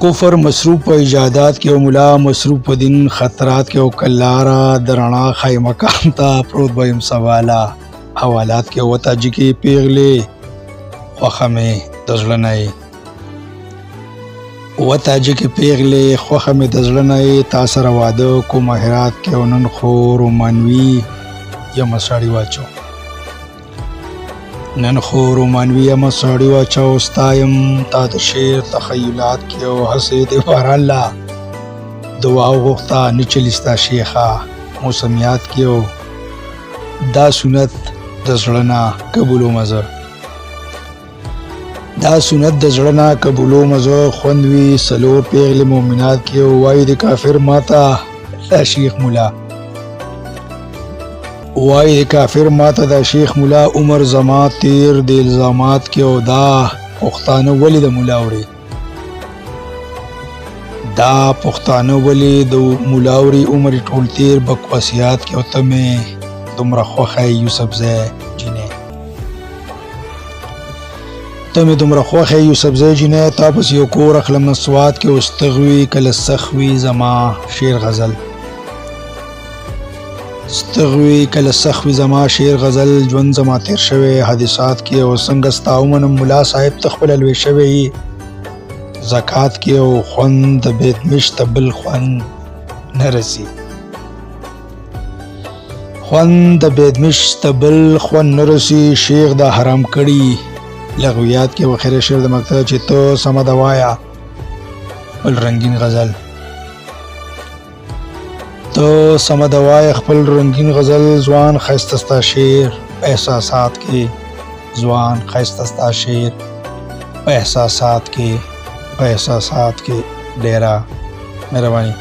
کفر مصروف په ایجادات کې او ملا مصروف په دین خطرات کې او کلارا درنا خای مقام ته پروت بیم سوالا حوالات کې وتا جی کې پیغلې خوخه مې دزلنای وتا جی کې پیغلې خوخه مې دزلنای تاسو را واده کو مهرات کې ونن خو رومانوي یا مساړي واچو نن خو رومانوي یا مساړي واچو ستایم تا د شعر تخیلات کې او حسید بار الله دعا وغوښتا نچلیستا شیخه موسمیات کې او دا سنت د زړه قبولو مزه دا سنت د زړه قبولو مزه خوندوي سلور پیغلې مؤمنات کې او وای د کافر ماتا شیخ مولا وای کافر ماته دا شیخ مولا عمر زما تیر د الزامات کې او دا پښتانه ولی د مولا وړي دا پښتانه ولی د مولا وړي عمر ټول تیر بکواسیات کې او تمه دومره خوخه یوسف زه جنې تمه دومره خوخه یوسف زه جنې تاسو یو کور اخلم سواد کې واستغوي کله سخوي زما شعر غزل ستغوی کله سخوی زما شعر غزل ژوند زما تیر شوی حادثات کې او څنګه ستاومن مولا صاحب تخپل لوي شوی زکات کې او خوند د بیت مشتبل خوند نرسي خوند د بیت مشتبل خوند نرسي شیخ دا حرام کړي لغویات کې وخره شعر د مکتب چې تو سم دوایا ول رنگین غزل تو سمدوای خپل رنگین غزل ځوان خیستستا شعر احساسات کې ځوان خیستستا شعر احساسات کې ډیرا مهرباني